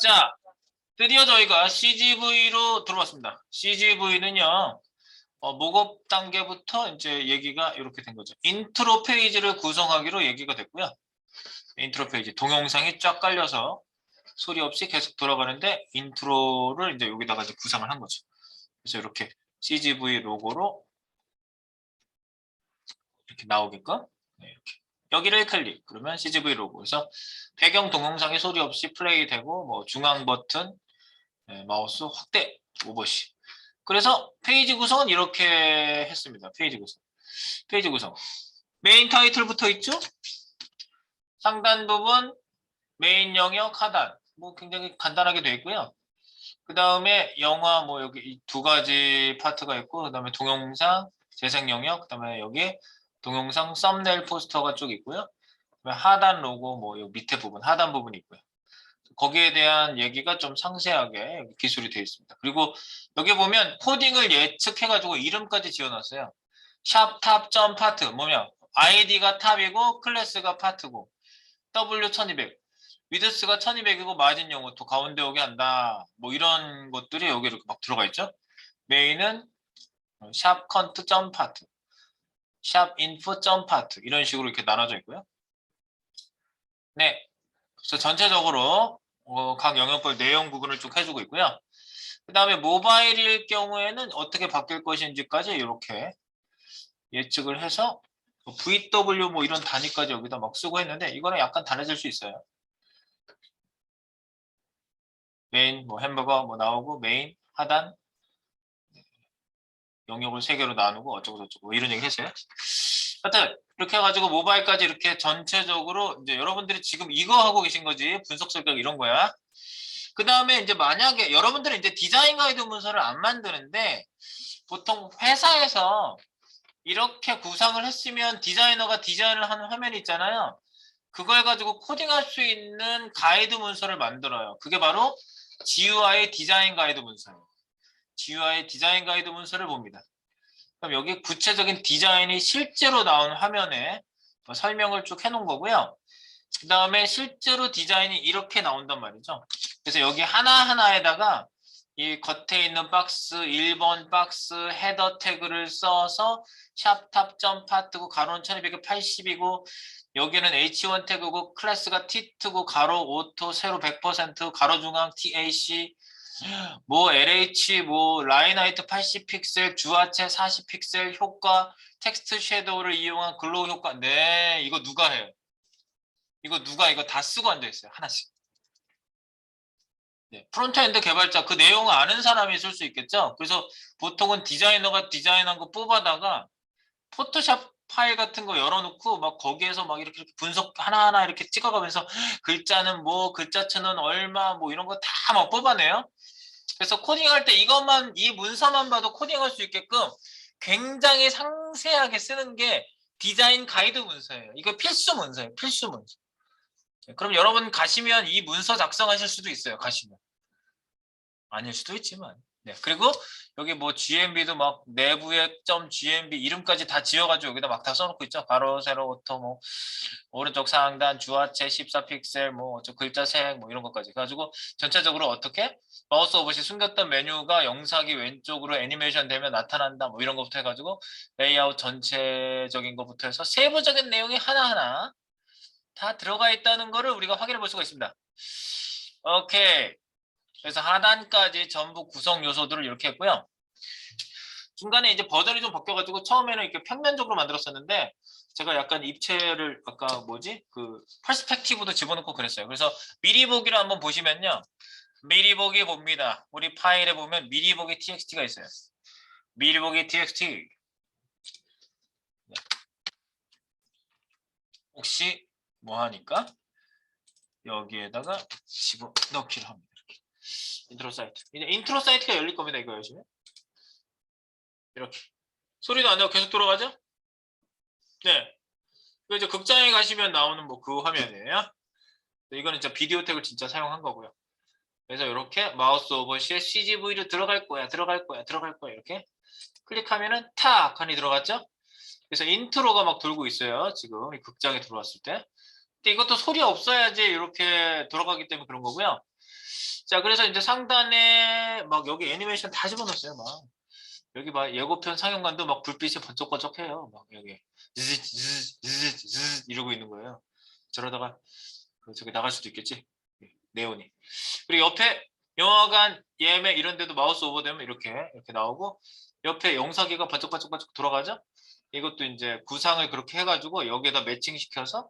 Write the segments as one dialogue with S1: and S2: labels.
S1: 자, 드디어 저희가 CGV로 들어왔습니다. CGV는요, 목업 단계부터 이제 얘기가 이렇게 된 거죠. 인트로 페이지를 구성하기로 얘기가 됐고요. 인트로 페이지, 동영상이 쫙 깔려서 소리 없이 계속 돌아가는데 인트로를 이제 여기다가 이제 구상을 한 거죠. 그래서 이렇게 CGV 로고로 이렇게 나오게끔 이렇게 여기를 클릭. 그러면 CGV 로고에서 배경 동영상이 소리 없이 플레이되고 뭐 중앙 버튼, 마우스 확대, 오버시. 그래서 페이지 구성은 이렇게 했습니다. 페이지 구성. 페이지 구성. 메인 타이틀부터 있죠? 상단 부분, 메인 영역 하단. 뭐 굉장히 간단하게 되어 있고요. 그 다음에 영화 뭐 여기 두 가지 파트가 있고, 그 다음에 동영상, 재생 영역, 그 다음에 여기 동영상 썸네일 포스터가 쭉 있고요. 그다음에 하단 로고 뭐 여기 밑에 부분, 하단 부분이 있고요. 거기에 대한 얘기가 좀 상세하게 기술이 되어 있습니다. 그리고 여기 보면 코딩을 예측해가지고 이름까지 지어놨어요. 샵 탑 점 파트 뭐냐? 아이디가 탑이고 클래스가 파트고 W1200 위드스가 1200이고 마진 영어 또 가운데 오게 한다. 뭐 이런 것들이 여기 이렇게 막 들어가 있죠. 메인은 샵 컨트 점 파트, 샵 인포 점 파트 이런 식으로 이렇게 나눠져 있고요. 네, 그래서 전체적으로 각 영역별 내용 부분을 쭉 해주고 있고요. 그 다음에 모바일일 경우에는 어떻게 바뀔 것인지까지 이렇게 예측을 해서 VW 뭐 이런 단위까지 여기다 막 쓰고 했는데 이거는 약간 달라질 수 있어요. 메인 뭐 햄버거 뭐 나오고 메인 하단 영역을 3개로 나누고 어쩌고 저쩌고 뭐 이런 얘기 했어요. 하여튼 이렇게 해가지고 모바일까지 이렇게 전체적으로 이제 여러분들이 지금 이거 하고 계신 거지 분석 설명 이런 거야. 그 다음에 이제 만약에 여러분들은 이제 디자인 가이드 문서를 안 만드는데 보통 회사에서 이렇게 구상을 했으면 디자이너가 디자인을 하는 화면이 있잖아요. 그걸 가지고 코딩할 수 있는 가이드 문서를 만들어요. 그게 바로 GUI 디자인 가이드 문서예요. GUI 디자인 가이드 문서를 봅니다. 그럼 여기 구체적인 디자인이 실제로 나온 화면에 설명을 쭉 해놓은 거고요. 그 다음에 실제로 디자인이 이렇게 나온단 말이죠. 그래서 여기 하나하나에다가 이 겉에 있는 박스, 1번 박스 헤더 태그를 써서 샵탑 점 파트고 가로는 1280이고 여기는 H1 태그고 클래스가 T2고 가로 오토 세로 100% 가로 중앙 TAC 뭐 LH 뭐 라인 하이트 80픽셀 주화체 40픽셀 효과 텍스트 섀도우를 이용한 글로우 효과. 네, 이거 누가 해요? 이거 누가 이거 다 쓰고 앉아있어요. 하나씩. 네, 프론트엔드 개발자 그 내용을 아는 사람이 쓸 수 있겠죠. 그래서 보통은 디자이너가 디자인한 거 뽑아다가 포토샵 파일 같은 거 열어놓고 막 거기에서 막 이렇게 분석 하나하나 이렇게 찍어가면서 글자는 뭐 글자체는 얼마 뭐 이런 거 다 막 뽑아내요. 그래서 코딩할 때 이것만 이 문서만 봐도 코딩할 수 있게끔 굉장히 상세하게 쓰는 게 디자인 가이드 문서예요. 이거 필수 문서예요. 필수 문서. 그럼 여러분 가시면 이 문서 작성하실 수도 있어요. 가시면. 아닐 수도 있지만. 네. 그리고 여기 뭐 GMB도 막 내부에 .gmb 이름까지 다 지어가지고 여기다 막 다 써놓고 있죠. 가로, 세로, 오토, 뭐 오른쪽 상단, 주화체 14픽셀, 뭐 저 글자 색, 뭐 이런 것까지. 그래가지고 전체적으로 어떻게 마우스 오버시 숨겼던 메뉴가 영상이 왼쪽으로 애니메이션 되면 나타난다. 뭐 이런 것부터 해가지고 레이아웃 전체적인 것부터 해서 세부적인 내용이 하나하나 다 들어가 있다는 거를 우리가 확인해 볼 수가 있습니다. 오케이. 그래서 하단까지 전부 구성 요소들을 이렇게 했고요. 중간에 이제 버전이 좀 바뀌어가지고 처음에는 이렇게 평면적으로 만들었었는데 제가 약간 입체를 아까 뭐지? 그 퍼스펙티브도 집어넣고 그랬어요. 그래서 미리 보기를 한번 보시면요. 미리 보기 봅니다. 우리 파일에 보면 미리 보기 txt가 있어요. 미리 보기 txt. 혹시 뭐 하니까 여기에다가 집어넣기를 합니다. 이렇게. 인트로 사이트. 이제 인트로 사이트가 열릴 겁니다. 이거 열시면. 이렇게. 소리도 안 나고 계속 돌아가죠? 네. 그 이제 극장에 가시면 나오는 뭐 그 화면이에요. 이거는 진짜 비디오 택을 진짜 사용한 거고요. 그래서 이렇게 마우스 오버시에 CGV로 들어갈 거야, 들어갈 거야, 들어갈 거야 이렇게 클릭하면은 탁 하니 들어갔죠? 그래서 인트로가 막 돌고 있어요. 지금 이 극장에 들어왔을 때. 근데 이것도 소리 없어야지 이렇게 돌아가기 때문에 그런 거고요. 자, 그래서 이제 상단에 막 여기 애니메이션 다 집어넣었어요. 막 여기 막 예고편 상영관도 막 불빛이 번쩍번쩍해요. 막 여기 즈즈즈즈즈 이러고 있는 거예요. 저러다가 저기 나갈 수도 있겠지. 네온이. 그리고 옆에 영화관 예매 이런 데도 마우스 오버되면 이렇게 나오고 옆에 영사기가 번쩍번쩍번쩍 돌아가죠. 이것도 이제 구상을 그렇게 해가지고 여기에다 매칭시켜서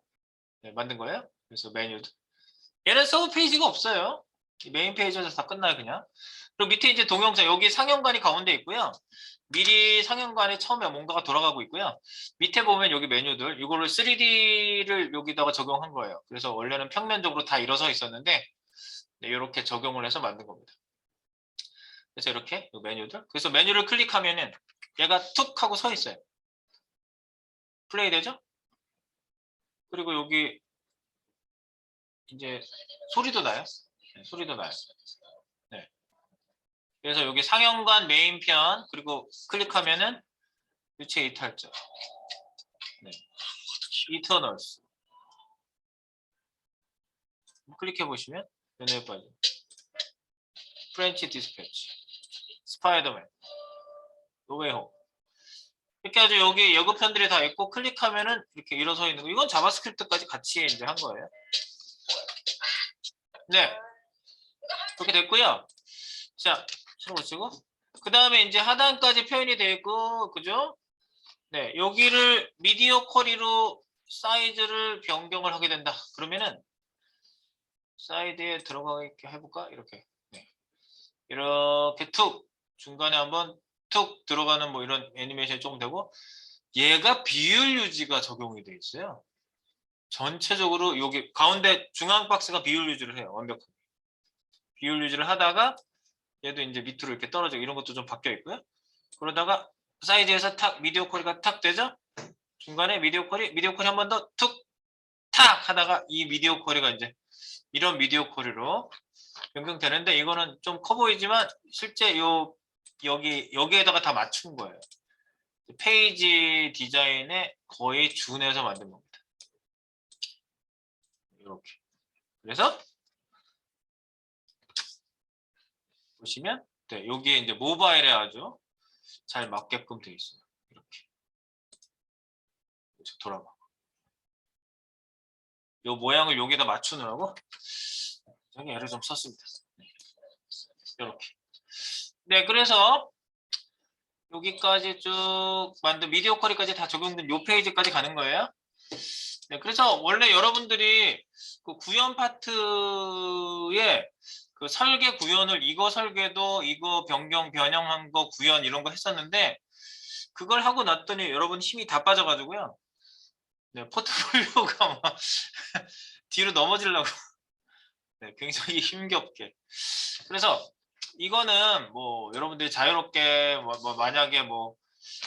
S1: 만든 거예요. 그래서 메뉴도. 얘는 서브 페이지가 없어요. 메인 페이지에서 다 끝나요, 그냥. 그리고 밑에 이제 동영상, 여기 상영관이 가운데 있고요. 미리 상영관에 처음에 뭔가가 돌아가고 있고요. 밑에 보면 여기 메뉴들, 이거를 3D를 여기다가 적용한 거예요. 그래서 원래는 평면적으로 다 일어서 있었는데, 이렇게 적용을 해서 만든 겁니다. 그래서 이렇게 메뉴들. 그래서 메뉴를 클릭하면은 얘가 툭 하고 서 있어요. 플레이 되죠? 그리고 여기 이제 소리도 나요. 네, 소리도 나요. 네. 그래서 여기 상영관 메인편 그리고 클릭하면은 유체 이탈자. 네. 이터널스. 클릭해 보시면 메뉴에 빠져. 프렌치 디스패치. 스파이더맨. 노웨이홈. 이렇게 아주 여기 예고편들이 다 있고 클릭하면은 이렇게 일어서 있는 거. 이건 자바스크립트까지 같이 이제 한 거예요. 네. 그렇게 됐고요. 자, 손을 보시고. 그 다음에 이제 하단까지 표현이 되어 있고, 그죠? 네, 여기를 미디어 쿼리로 사이즈를 변경을 하게 된다. 그러면은 사이드에 들어가게 해볼까? 이렇게. 네. 이렇게 툭 중간에 한번 툭 들어가는 뭐 이런 애니메이션이 조금 되고 얘가 비율 유지가 적용이 돼 있어요. 전체적으로 여기 가운데 중앙 박스가 비율 유지를 해요. 완벽하게. 비율 유지를 하다가 얘도 이제 밑으로 이렇게 떨어져 이런 것도 좀 바뀌어 있고요. 그러다가 사이즈에서 탁 미디어 쿼리가 탁 되죠? 중간에 미디어 쿼리 한 번 더 툭 탁 하다가 이 미디어 쿼리가 이제 이런 미디어 쿼리로 변경되는데 이거는 좀 커 보이지만 실제 여기에다가 다 맞춘 거예요. 페이지 디자인에 거의 준해서 만든 겁니다. 이렇게. 그래서 보시면 네, 여기에 이제 모바일에 아주 잘 맞게끔 되어 있어요. 이렇게. 돌아봐. 이 모양을 여기다 맞추느라고 여기 애를 좀 썼습니다. 이렇게. 네, 그래서 여기까지 쭉 만든 미디어 쿼리까지 다 적용된 이 페이지까지 가는 거예요. 네, 그래서 원래 여러분들이 그 구현 파트에 그 설계 구현을 이거 설계도 이거 변형한 거 구현 이런 거 했었는데 그걸 하고 났더니 여러분 힘이 다 빠져가지고요. 네, 포트폴리오가 막 뒤로 넘어지려고 네, 굉장히 힘겹게. 그래서 이거는 뭐 여러분들이 자유롭게 뭐 만약에 뭐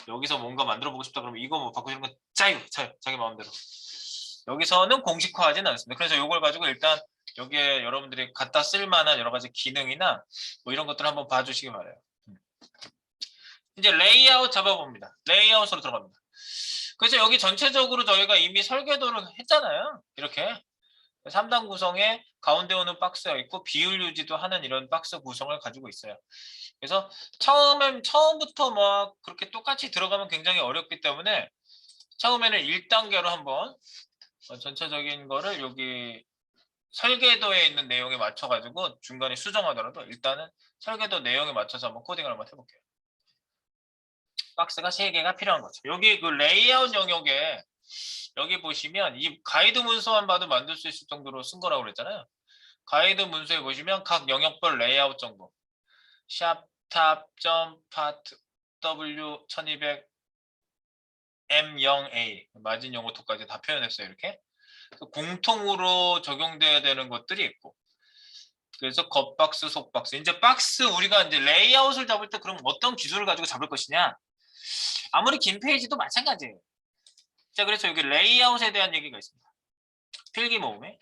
S1: 여기서 뭔가 만들어 보고 싶다 그러면 이거 뭐 바꾸시는 건 자기 마음대로. 여기서는 공식화하지는 않습니다. 그래서 이걸 가지고 일단 여기에 여러분들이 갖다 쓸 만한 여러 가지 기능이나 뭐 이런 것들을 한번 봐주시기 바라요. 이제 레이아웃 잡아봅니다. 레이아웃으로 들어갑니다. 그래서 여기 전체적으로 저희가 이미 설계도를 했잖아요. 이렇게 3단 구성에 가운데 오는 박스가 있고 비율 유지도 하는 이런 박스 구성을 가지고 있어요. 그래서 처음부터 막 그렇게 똑같이 들어가면 굉장히 어렵기 때문에 처음에는 1단계로 한번 전체적인 거를 여기 설계도에 있는 내용에 맞춰가지고 중간에 수정하더라도 일단은 설계도 내용에 맞춰서 한번 코딩을 한번 해볼게요. 박스가 3개가 필요한 거죠. 여기 그 레이아웃 영역에 여기 보시면 이 가이드 문서만 봐도 만들 수 있을 정도로 쓴 거라고 그랬잖아요. 가이드 문서에 보시면 각 영역별 레이아웃 정보 샵탑.파트 W1200 M0A 마진 용어토까지 다 표현했어요. 이렇게 공통으로 적용돼야 되는 것들이 있고 그래서 겉박스, 속박스. 이제 박스 우리가 이제 레이아웃을 잡을 때 그럼 어떤 기술을 가지고 잡을 것이냐? 아무리 긴 페이지도 마찬가지예요. 자, 그래서 여기 레이아웃에 대한 얘기가 있습니다. 필기 모음에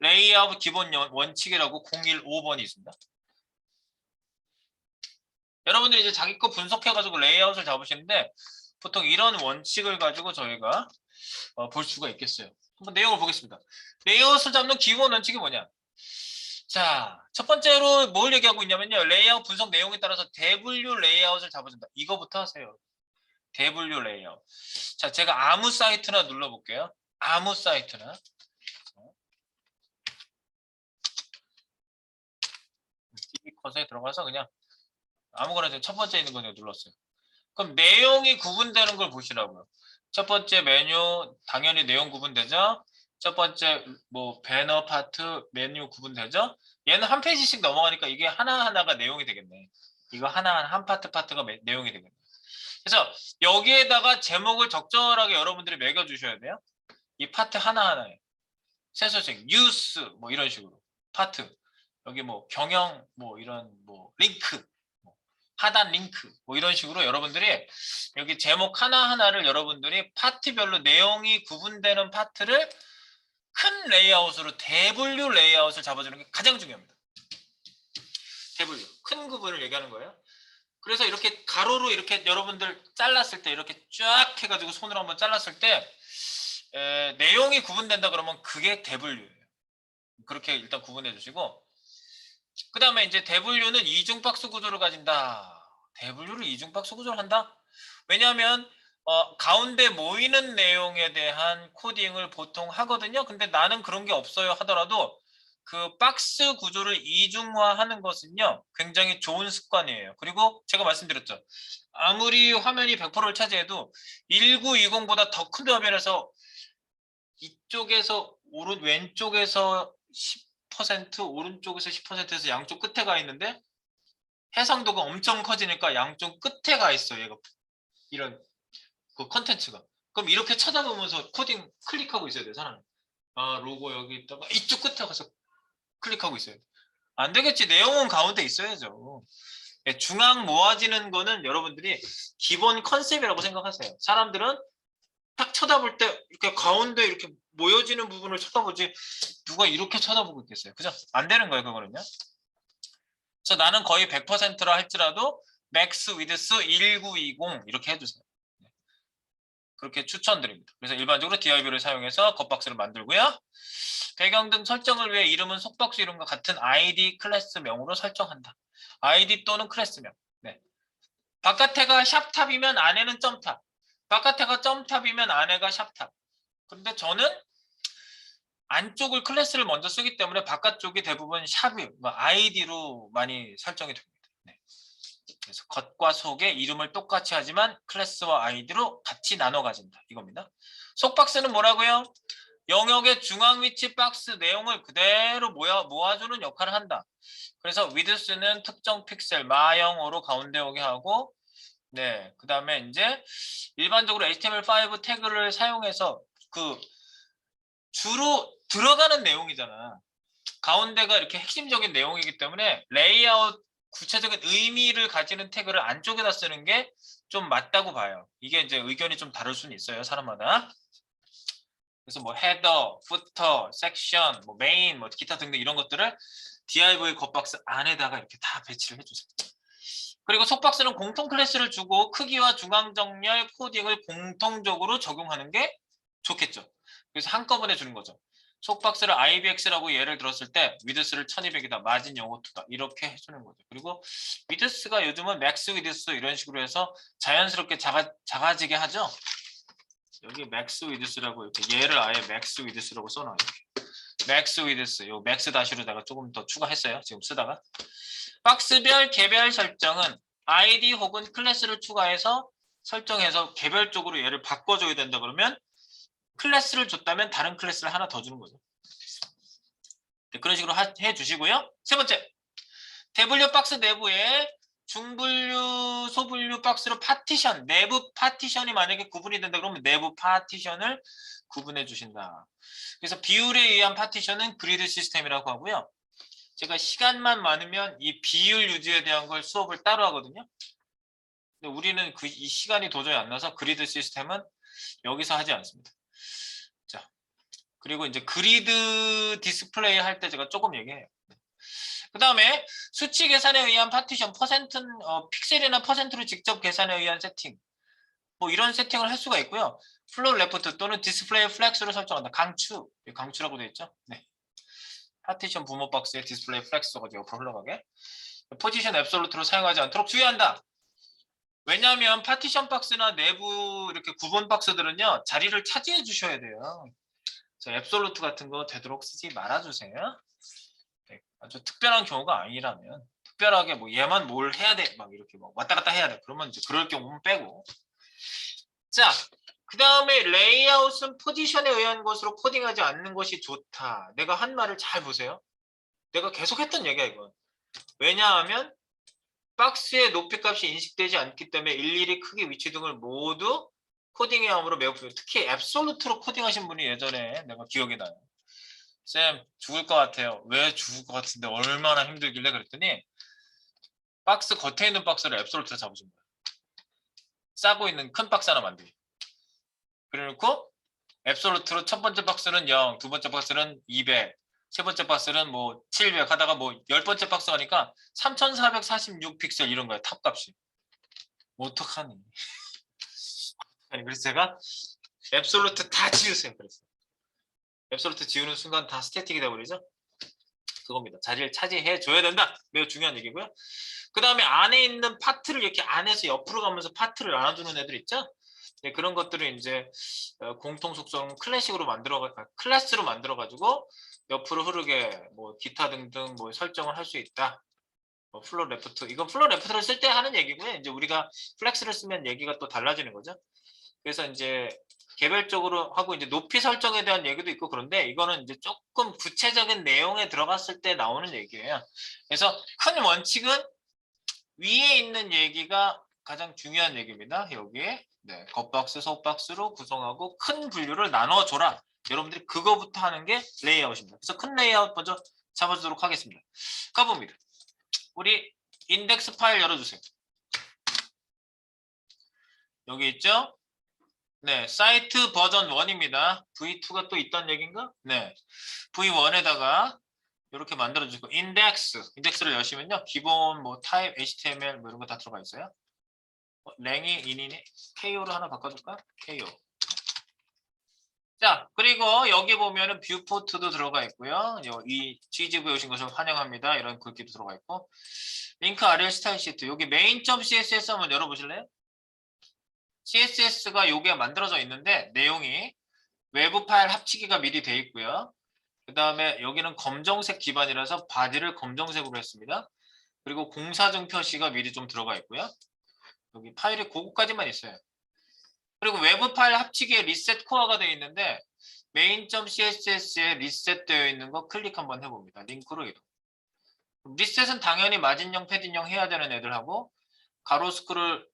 S1: 레이아웃 기본 원칙이라고 015번이 있습니다. 여러분들이 이제 자기 거 분석해가지고 레이아웃을 잡으시는데 보통 이런 원칙을 가지고 저희가 볼 수가 있겠어요. 한번 내용을 보겠습니다. 레이아웃을 잡는 기본 원칙이 뭐냐? 자, 첫 번째로 뭘 얘기하고 있냐면요. 레이아웃 분석 내용에 따라서 대분류 레이아웃을 잡아준다. 이거부터 하세요. 대분류 레이아웃. 자, 제가 아무 사이트나 눌러볼게요. 아무 사이트나. 컷에 들어가서 그냥 아무거나 첫 번째 있는 거 그냥 눌렀어요. 그럼 내용이 구분되는 걸 보시라고요. 첫 번째 메뉴 당연히 내용 구분되죠. 첫 번째 뭐 배너 파트 메뉴 구분되죠. 얘는 한 페이지씩 넘어가니까 이게 하나하나가 내용이 되겠네. 이거 하나하나 한 파트가 내용이 되겠네. 그래서 여기에다가 제목을 적절하게 여러분들이 매겨 주셔야 돼요. 이 파트 하나하나에 세소식 뉴스 뭐 이런 식으로 파트 여기 뭐 경영 뭐 이런 뭐 링크 하단 링크 뭐 이런 식으로 여러분들이 여기 제목 하나하나를 여러분들이 파트별로 내용이 구분되는 파트를 큰 레이아웃으로 대분류 레이아웃을 잡아주는 게 가장 중요합니다. 대분류 큰 구분을 얘기하는 거예요. 그래서 이렇게 가로로 이렇게 여러분들 잘랐을 때 이렇게 쫙 해가지고 손으로 한번 잘랐을 때 내용이 구분된다 그러면 그게 대분류예요. 그렇게 일단 구분해 주시고 그 다음에 이제 대분류는 이중박스 구조를 가진다. 대분류를 이중박스 구조를 한다? 왜냐하면 가운데 모이는 내용에 대한 코딩을 보통 하거든요. 근데 나는 그런 게 없어요 하더라도 그 박스 구조를 이중화하는 것은요 굉장히 좋은 습관이에요. 그리고 제가 말씀드렸죠. 아무리 화면이 100%를 차지해도 1920보다 더 큰 화면에서 이쪽에서 왼쪽에서 10% 오른쪽에서 10%에서 양쪽 끝에 가 있는데 해상도가 엄청 커지니까 양쪽 끝에 가 있어 얘가 이런 그 컨텐츠가. 그럼 이렇게 쳐다보면서 코딩 클릭하고 있어야 돼 사람은. 아 로고 여기 있다가 이쪽 끝에 가서 클릭하고 있어야 돼. 안 되겠지. 내용은 가운데 있어야죠. 중앙 모아지는 거는 여러분들이 기본 컨셉이라고 생각하세요. 사람들은 딱 쳐다볼 때 이렇게 가운데 이렇게 모여지는 부분을 쳐다보지 누가 이렇게 쳐다보고 있겠어요. 그죠? 안 되는 거예요 그거는요. 그래서 나는 거의 100%라 할지라도 맥스 위드스 1920 이렇게 해주세요. 그렇게 추천드립니다. 그래서 일반적으로 DIV를 사용해서 겉박스를 만들고요. 배경 등 설정을 위해 이름은 속박스 이름과 같은 ID 클래스명으로 설정한다. ID 또는 클래스명. 네. 바깥에가 샵탑이면 안에는 점탑. 바깥에가 점탑이면 안에가 샵탑. 그런데 저는 안쪽을 클래스를 먼저 쓰기 때문에 바깥쪽이 대부분 샵이 ID로 많이 설정이 됩니다. 네. 그래서 겉과 속의 이름을 똑같이 하지만 클래스와 아이디로 같이 나눠 가진다. 이겁니다. 속박스는 뭐라고요? 영역의 중앙 위치 박스 내용을 그대로 모아주는 역할을 한다. 그래서 width는 특정 픽셀 마영어로 가운데 오게 하고 네, 그 다음에 이제 일반적으로 HTML5 태그를 사용해서 그 주로 들어가는 내용이잖아. 가운데가 이렇게 핵심적인 내용이기 때문에 레이아웃 구체적인 의미를 가지는 태그를 안쪽에다 쓰는 게 좀 맞다고 봐요. 이게 이제 의견이 좀 다를 수는 있어요, 사람마다. 그래서 뭐 헤더, 부터, 섹션, 뭐 메인, 뭐 기타 등등 이런 것들을 div 겉박스 안에다가 이렇게 다 배치를 해주세요. 그리고 속박스는 공통 클래스를 주고 크기와 중앙 정렬 코딩을 공통적으로 적용하는 게 좋겠죠. 그래서 한꺼번에 주는 거죠. 속박스를 IBX라고 예를 들었을 때 위드스를 1200이다. 마진 0.5다. 이렇게 해주는 거죠. 그리고 위드스가 요즘은 맥스 위드스 이런 식으로 해서 자연스럽게 작아지게 하죠. 여기 맥스 위드스라고 이렇게 얘를 아예 맥스 위드스라고 써놔요. 맥스 위드스 요 맥스 다시로다가 조금 더 추가했어요. 지금 쓰다가 박스별 개별 설정은 ID 혹은 클래스를 추가해서 설정해서 개별적으로 얘를 바꿔줘야 된다 그러면 클래스를 줬다면 다른 클래스를 하나 더 주는 거죠. 네, 그런 식으로 해주시고요. 세 번째, 대분류 박스 내부에 중분류, 소분류 박스로 파티션, 내부 파티션이 만약에 구분이 된다 그러면 내부 파티션을 구분해 주신다. 그래서 비율에 의한 파티션은 그리드 시스템이라고 하고요. 제가 시간만 많으면 이 비율 유지에 대한 걸 수업을 따로 하거든요. 근데 우리는 이 시간이 도저히 안 나서 그리드 시스템은 여기서 하지 않습니다. 자, 그리고 이제 그리드 디스플레이 할 때 제가 조금 얘기해요. 그 다음에 수치 계산에 의한 파티션, 픽셀이나 퍼센트로 직접 계산에 의한 세팅. 뭐 이런 세팅을 할 수가 있고요. 플롯 레프트 또는 디스플레이 플렉스로 설정한다. 강추라고 되어 있죠. 네. 파티션 부모 박스에 디스플레이 플렉스가 옆으로 흘러가게. 포지션 앱솔루트로 사용하지 않도록 주의한다. 왜냐하면 파티션 박스나 내부 이렇게 구분 박스들은요 자리를 차지해 주셔야 돼요. 앱솔루트 같은 거 되도록 쓰지 말아주세요. 네, 아주 특별한 경우가 아니라면 특별하게 뭐 얘만 뭘 해야 돼 막 이렇게 막 왔다 갔다 해야 돼 그러면 이제 그럴 경우는 빼고. 자, 그 다음에 레이아웃은 포지션에 의한 것으로 코딩하지 않는 것이 좋다. 내가 한 말을 잘 보세요. 내가 계속 했던 얘기야 이건. 왜냐하면 박스의 높이값이 인식되지 않기 때문에 일일이 크기, 위치 등을 모두 코딩해야 하므로 매우 필요해요. 특히 앱솔루트로 코딩하신 분이 예전에 내가 기억이 나요. 쌤 죽을 것 같아요. 왜 죽을 것 같은데 얼마나 힘들길래 그랬더니 박스 겉에 있는 박스를 앱솔루트로 잡으신 거예요. 싸고 있는 큰 박스 하나 만들기. 그래놓고 앱솔루트로 첫 번째 박스는 0, 두 번째 박스는 200, 세 번째 박스는 뭐 700 하다가 뭐 10번째 박스 하니까 3446 픽셀 이런 거야 탑값이. 어떡하니? 아니 그래서 제가 앱솔루트 다 지우세요 그랬어요. 앱솔루트 지우는 순간 다 스태틱이 돼버리죠. 그겁니다. 자리를 차지해 줘야 된다. 매우 중요한 얘기고요. 그 다음에 안에 있는 파트를 이렇게 안에서 옆으로 가면서 파트를 나눠주는 애들 있죠. 네, 그런 것들을 이제 공통 속성 클래식으로 클래스로 만들어 가지고 옆으로 흐르게 뭐 기타 등등 뭐 설정을 할 수 있다. 플로 레프트 이건 플로 레프트를 쓸 때 하는 얘기고요. 이제 우리가 플렉스를 쓰면 얘기가 또 달라지는 거죠. 그래서 이제 개별적으로 하고 이제 높이 설정에 대한 얘기도 있고 그런데 이거는 이제 조금 구체적인 내용에 들어갔을 때 나오는 얘기예요. 그래서 큰 원칙은 위에 있는 얘기가 가장 중요한 얘기입니다. 여기에 네, 겉박스, 속박스로 구성하고 큰 분류를 나눠줘라. 여러분들이 그거부터 하는 게 레이아웃입니다. 그래서 큰 레이아웃 먼저 잡아주도록 하겠습니다. 가봅니다. 우리 인덱스 파일 열어주세요. 여기 있죠? 네, 사이트 버전 1입니다. V2가 또 있다는 얘기인가? 네, V1에다가 이렇게 만들어주고 인덱스를 여시면요. 기본 뭐 타입, HTML 뭐 이런 거 다 들어가 있어요. 랭이 인이니 KO로 하나 바꿔줄까? KO. 자, 그리고 여기 보면은 뷰포트도 들어가 있고요. 이 GGV에 오신 것을 환영합니다. 이런 글귀도 들어가 있고 링크 RL 스타일 시트 여기 main.css 한번 열어보실래요? CSS가 요게 만들어져 있는데 내용이 외부 파일 합치기가 미리 돼 있고요. 그 다음에 여기는 검정색 기반이라서 바디를 검정색으로 했습니다. 그리고 공사중 표시가 미리 좀 들어가 있고요. 여기 파일이 그거까지만 있어요. 그리고 외부 파일 합치기에 리셋 코어가 되어 있는데 main.css에 리셋되어 있는 거 클릭 한번 해봅니다. 링크로 이동. 리셋은 당연히 마진형, 패딩형 해야 되는 애들하고 가로 스크롤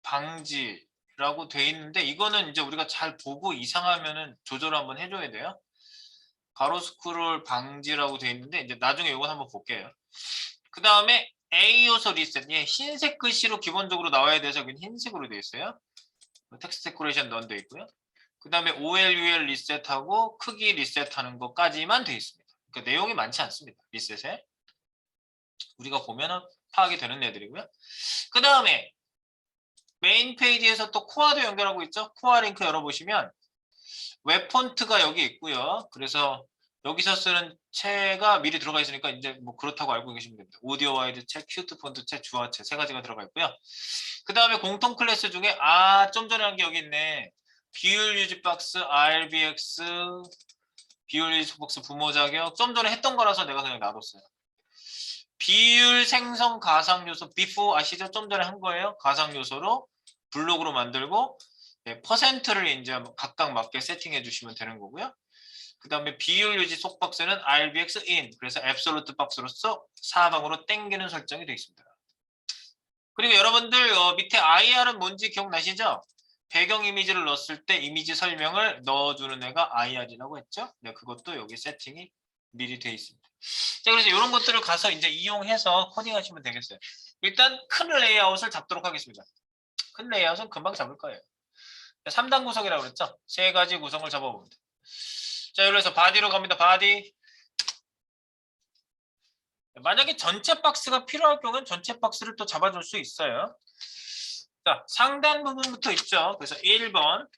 S1: 방지라고 돼 있는데 이거는 이제 우리가 잘 보고 이상하면은 조절을 한번 해줘야 돼요. 가로 스크롤 방지라고 돼 있는데 이제 나중에 이건 한번 볼게요. 그 다음에 A 요소 리셋, 예, 흰색 글씨로 기본적으로 나와야 돼서 여기는 흰색으로 돼 있어요. 텍스트 데코레이션 넌 돼 있고요. 그 다음에 OL, UL 리셋하고 크기 리셋하는 것까지만 돼 있습니다. 그러니까 내용이 많지 않습니다. 리셋에 우리가 보면은 파악이 되는 애들이고요. 그 다음에 메인 페이지에서 또 코어도 연결하고 있죠. 코어 링크 열어보시면 웹 폰트가 여기 있고요. 그래서 여기서 쓰는 채가 미리 들어가 있으니까 이제 뭐 그렇다고 알고 계시면 됩니다. 오디오 와이드 채, 큐트 폰트 채, 주화채 세 가지가 들어가 있고요. 그 다음에 공통 클래스 중에 좀 전에 한 게 여기 있네. 비율 유지 박스, RBX, 비율 유지 박스 부모 자격 좀 전에 했던 거라서 내가 그냥 놔뒀어요. 비율 생성 가상 요소 before 아시죠? 좀 전에 한 거예요. 가상 요소로 블록으로 만들고 네, 퍼센트를 이제 각각 맞게 세팅해 주시면 되는 거고요. 그 다음에 비율 유지 속박스는 RBX in 그래서 앱솔루트 박스로서 사방으로 땡기는 설정이 되어 있습니다. 그리고 여러분들 밑에 IR은 뭔지 기억나시죠? 배경 이미지를 넣었을 때 이미지 설명을 넣어주는 애가 IR이라고 했죠? 네, 그것도 여기 세팅이 미리 되어 있습니다. 자, 그래서 이런 것들을 가서 이제 이용해서 코딩하시면 되겠어요. 일단 큰 레이아웃을 잡도록 하겠습니다. 큰 레이아웃은 금방 잡을 거예요. 3단 구성이라고 그랬죠? 세 가지 구성을 잡아봅니다. 자, 여기서 바디로 갑니다. 바디. 만약에 전체 박스가 필요할 경우는 전체 박스를 또 잡아줄 수 있어요. 자, 상단 부분부터 있죠. 그래서 1번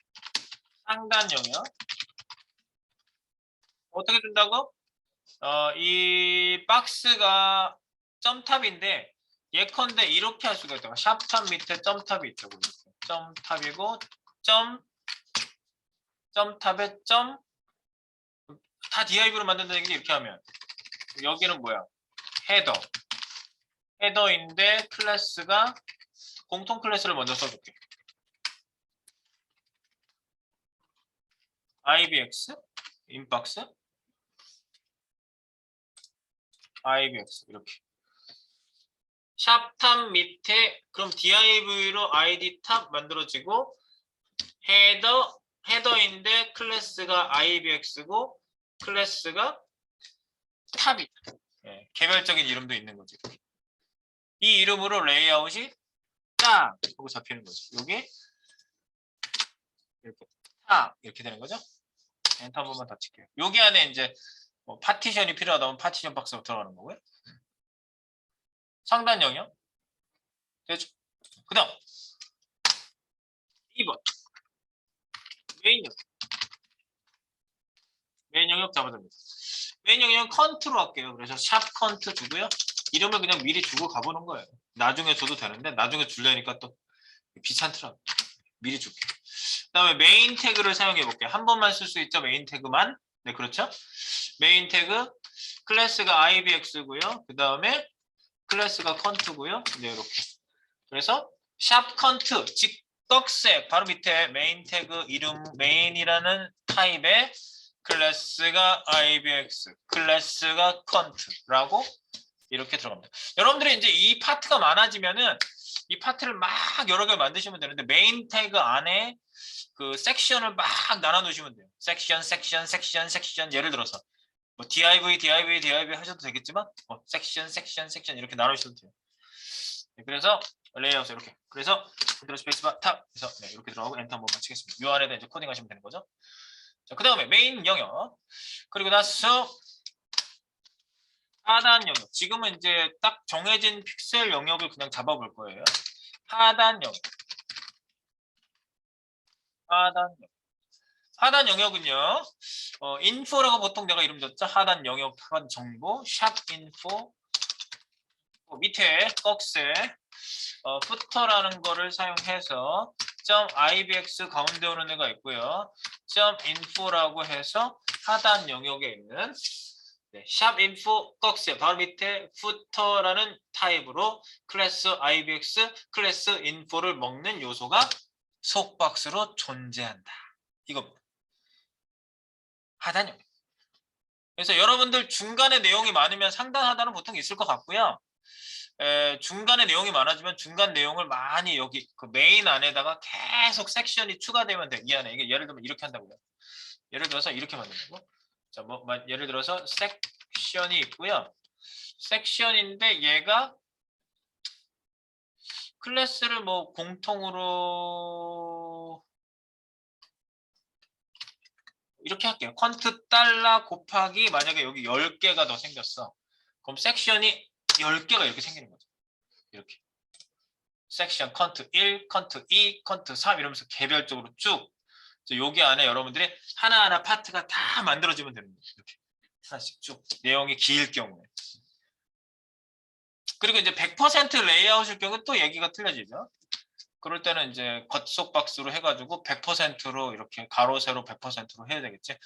S1: 상단 영역. 어떻게 준다고? 이 박스가 점탑인데 예컨대 이렇게 할 수가 있다고. 샵탑 밑에 점탑이 있다고. 점탑이고 점탑에 점 다 div로 만든다는 게 이렇게 하면 여기는 뭐야? 헤더인데 클래스가 공통 클래스를 먼저 써줄게. IBX 인박스 IBX 이렇게 샵탑 밑에 그럼 div로 id 탑 만들어지고 헤더인데 클래스가 IBX고 클래스가 탑이 개별적인 이름도 있는 거지. 이 이름으로 레이아웃이 딱 하고 잡히는 거지. 여기 이렇게 딱 이렇게 되는 거죠. 엔터 한 번만 더 칠게요. 여기 안에 이제 뭐 파티션이 필요하다면 파티션 박스로 들어가는 거고요. 상단 영역 됐죠? 그 다음 2번 메인 영역 잡아줍니다. 메인 영역은 컨트로 할게요. 그래서 샵 컨트 주고요. 이름을 그냥 미리 주고 가보는 거예요. 나중에 줘도 되는데 나중에 주려니까 또 귀찮더라고. 미리 줄게. 그 다음에 메인 태그를 사용해 볼게요. 한 번만 쓸 수 있죠. 메인 태그만. 네, 그렇죠. 메인 태그 클래스가 IBX고요. 그 다음에 클래스가 컨트고요. 네, 이렇게. 그래서 샵 컨트 직덕색 바로 밑에 메인 태그 이름 메인이라는 타입의 클래스가 IBX, 클래스가 컨트라고 이렇게 들어갑니다. 여러분들이 이제 이 파트가 많아지면은 이 파트를 막 여러 개 만드시면 되는데 메인 태그 안에 그 섹션을 막 나눠 놓으시면 돼요. 섹션 예를 들어서 뭐 div 하셔도 되겠지만 섹션 이렇게 나누셔도 돼요. 네, 그래서 레이아웃 이렇게 그래서 그대로 스페이스바 탑 그래서 네, 이렇게 들어가고 엔터 한 번만 치겠습니다. 이 안에다 이제 코딩 하시면 되는 거죠. 자, 그 다음에 메인 영역 그리고 나서 하단 영역 지금은 이제 딱 정해진 픽셀 영역을 그냥 잡아볼 거예요. 하단 영역은요. 인포라고 보통 내가 이름 줬죠. 하단 영역 하단 정보 샵 인포 밑에 꺽쇠 푸터라는 거를 사용해서 .ibx 가운데 오는 애가 있고요. .info라고 해서 하단 영역에 있는 샵 인포 꺽쇠 바로 밑에 푸터라는 타입으로 클래스 ibx 클래스 인포를 먹는 요소가 속박스로 존재한다. 이겁니다. 하단 영역. 그래서 여러분들 중간에 내용이 많으면 상단 하단은 보통 있을 것 같고요. 중간에 내용이 많아지면 중간 내용을 많이 여기 그 메인 안에다가 계속 섹션이 추가되면 돼. 이 안에 이게 예를 들면 이렇게 한다고요. 예를 들어서 이렇게 만든다고. 자, 뭐 예를 들어서 섹션이 있고요. 섹션인데 얘가 클래스를 뭐 공통으로 이렇게 할게요. 퀀트 달러 곱하기 만약에 여기 10개가 더 생겼어. 그럼 섹션이 10개가 이렇게 생기는 거죠. 이렇게. 섹션 컨트 1, 컨트 2, 컨트 3 이러면서 개별적으로 쭉 여기 안에 여러분들이 하나하나 파트가 다 만들어지면 되는 거예요. 이렇게 하나씩 쭉 내용이 길 경우에. 그리고 이제 100% 레이아웃일 경우는 또 얘기가 틀려지죠. 그럴 때는 이제 겉속 박스로 해가지고 100%로 이렇게 가로 세로 100%로 해야 되겠지.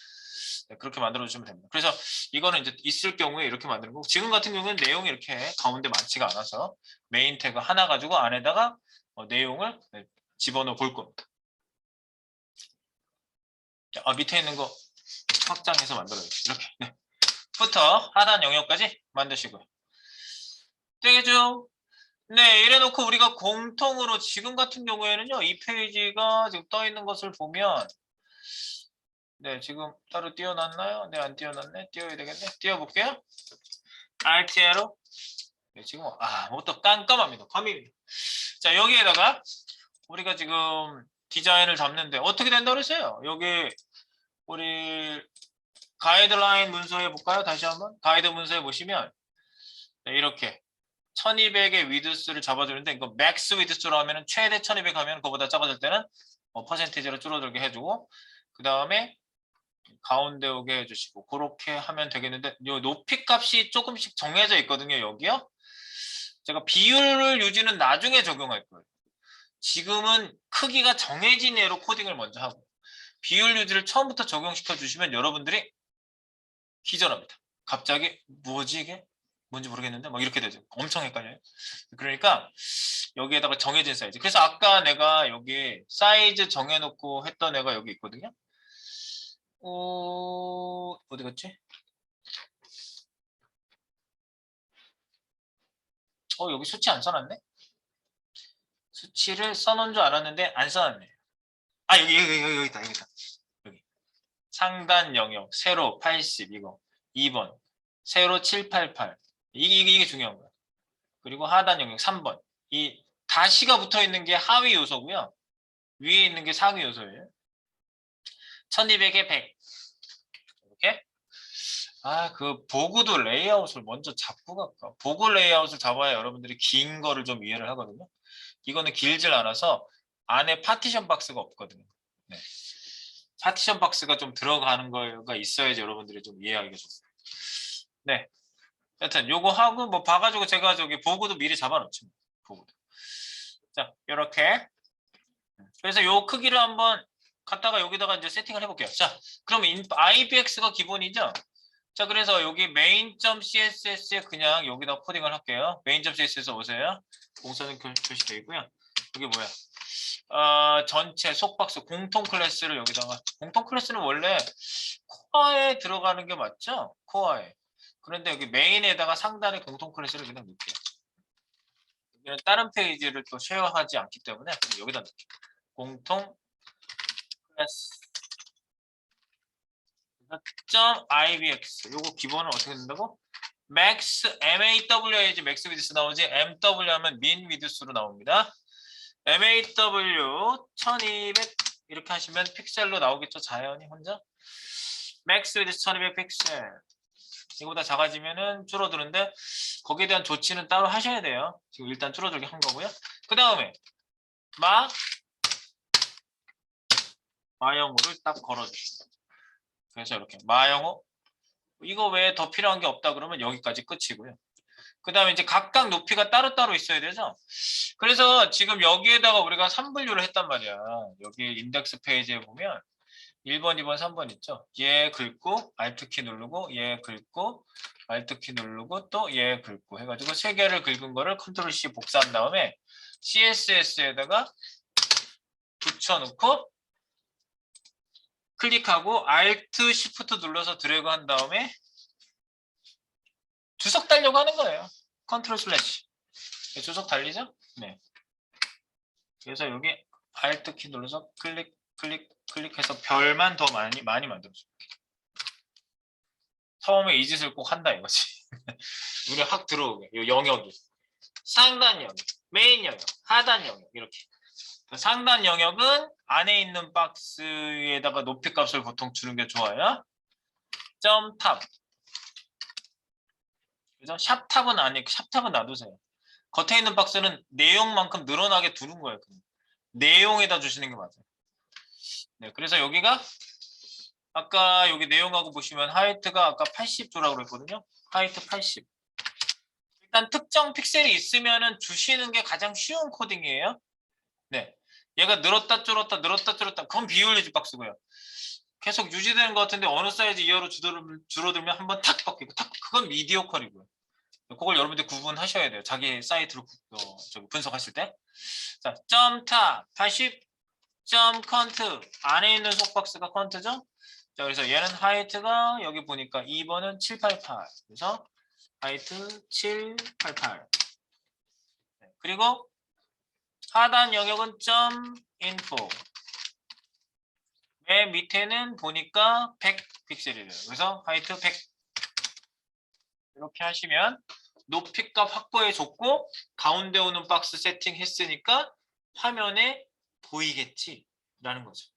S1: 네, 그렇게 만들어 주시면 됩니다. 그래서 이거는 이제 있을 경우에 이렇게 만드는 거고 지금 같은 경우는 내용이 이렇게 가운데 많지가 않아서 메인 태그 하나 가지고 안에다가 내용을 집어넣어 볼 겁니다. 밑에 있는 거 확장해서 만들어요. 이렇게 네. 부터 하단 영역까지 만드시고요. 되겠죠? 네, 이래놓고 우리가 공통으로 지금 같은 경우에는요, 이 페이지가 지금 떠 있는 것을 보면, 네, 지금 따로 띄워놨나요? 네, 안 띄워놨네. 띄워야 되겠네. 띄워볼게요. Alt Arrow. 네, 지금 뭐또 깜깜합니다. 밤입니다. 자, 여기에다가 우리가 지금 디자인을 잡는데 어떻게 된다고 그랬어요? 여기 우리 가이드라인 문서에 볼까요? 다시 한번 가이드 문서에 보시면 네, 이렇게 1200의 위드스를 잡아주는데 이거 맥스 위드스로 하면 최대 1200 하면 그거보다 작아질 때는 퍼센티지로 줄어들게 해주고 그 다음에 가운데 오게 해주시고 그렇게 하면 되겠는데 요 높이 값이 조금씩 정해져 있거든요. 여기요. 제가 비율을 유지는 나중에 적용할 거예요. 지금은 크기가 정해진 애로 코딩을 먼저 하고 비율 유지를 처음부터 적용시켜 주시면 여러분들이 기절합니다. 갑자기 뭐지 이게? 뭔지 모르겠는데 막 이렇게 되죠. 엄청 헷갈려요. 그러니까 여기에다가 정해진 사이즈. 그래서 아까 내가 여기 사이즈 정해놓고 했던 애가 여기 있거든요. 어디 갔지? 여기 수치 안 써놨네? 수치를 써놓은 줄 알았는데 안 써놨네. 아, 여기 있다, 여기 있다. 여기. 상단 영역, 세로 80, 이거. 2번. 세로 788. 이게 중요한 거야. 그리고 하단 영역 3번. 이 다시가 붙어 있는 게 하위 요소고요. 위에 있는 게 상위 요소예요. 1200에 100. 이렇게. 그 보고도 레이아웃을 먼저 잡고 갈까? 보고 레이아웃을 잡아야 여러분들이 긴 거를 좀 이해를 하거든요. 이거는 길질 않아서 안에 파티션 박스가 없거든요. 네. 파티션 박스가 좀 들어가는 거가 있어야지 여러분들이 좀 이해하기가 좋습니다. 네. 여튼 요거 하고 뭐 봐가지고 제가 저기 보고도 미리 잡아놓죠. 보고도. 자, 요렇게. 그래서 요 크기를 한번 갖다가 여기다가 이제 세팅을 해볼게요. 자, 그럼 IBX가 기본이죠? 자, 그래서 여기 main.css에 그냥 여기다 코딩을 할게요. main.css 오세요. 공사는 표시되어 있고요. 여기 뭐야? 전체 속박스 공통 클래스를 여기다가 공통 클래스는 원래 코어에 들어가는 게 맞죠? 코어에. 그런데 여기 메인에다가 상단에 공통 클래스를 그냥 넣을게요. 여기는 다른 페이지를 또 쉐어하지 않기 때문에 여기다 넣을게요. 공통 클래스 .ibx 요거 기본은 어떻게 된다고? max maw야지 max width 나오지 mw 하면 min width로 나옵니다. maw 1200 이렇게 하시면 픽셀로 나오겠죠. 자연히 혼자 max width 1200 픽셀 이거보다 작아지면은 줄어드는데 거기에 대한 조치는 따로 하셔야 돼요. 지금 일단 줄어들게 한 거고요. 그 다음에 마영어를 딱 걸어주시고 그래서 이렇게 마영어 이거 외에 더 필요한 게 없다 그러면 여기까지 끝이고요. 그 다음에 이제 각각 높이가 따로따로 있어야 되죠. 그래서 지금 여기에다가 우리가 3분류를 했단 말이야. 여기 인덱스 페이지에 보면 1번, 2번, 3번 있죠. 얘 긁고 Alt키 누르고 얘 긁고 Alt키 누르고 또 얘 긁고 해가지고 세 개를 긁은 거를 컨트롤 C 복사한 다음에 CSS에다가 붙여놓고 클릭하고 Alt Shift 눌러서 드래그 한 다음에 주석 달려고 하는 거예요. 컨트롤 슬래시. 주석 달리죠? 네. 그래서 여기 Alt 키 눌러서 클릭해서 별만 더 많이 만들어줘. 처음에 이 짓을 꼭 한다 이거지. 눈에 확 들어오게. 이 영역이. 상단 영역, 메인 영역, 하단 영역 이렇게. 상단 영역은 안에 있는 박스에다가 높이 값을 보통 주는 게 좋아요. 점 탑. 그래서 샵탑은 아니, 샵탑은 놔두세요. 겉에 있는 박스는 내용만큼 늘어나게 두는 거예요. 내용에다 주시는 게 맞아요. 네, 그래서 여기가 아까 여기 내용하고 보시면 하이트가 아까 80 주라고 그랬거든요. 하이트 80. 일단 특정 픽셀이 있으면은 주시는 게 가장 쉬운 코딩이에요. 네, 얘가 늘었다 줄었다 늘었다 줄었다 그건 비율 유지 박스고요. 계속 유지되는 것 같은데 어느 사이즈 이하로 줄어들면 한번 탁 바뀌고 탁 그건 미디어컬이고요. 그걸 여러분들 구분하셔야 돼요. 자기 사이트로 저기 분석하실 때. 자, 점탑 80, 점 컨트 안에 있는 속박스가 컨트죠. 자, 그래서 얘는 하이트가 여기 보니까 2번은 788. 그래서 하이트 788. 네, 그리고 하단 영역은 점 인포. 맨 밑에는 보니까 100 픽셀이래요. 그래서 하이트 100. 이렇게 하시면 높이값 확보해 줬고 가운데 오는 박스 세팅 했으니까 화면에 보이겠지 라는 거죠.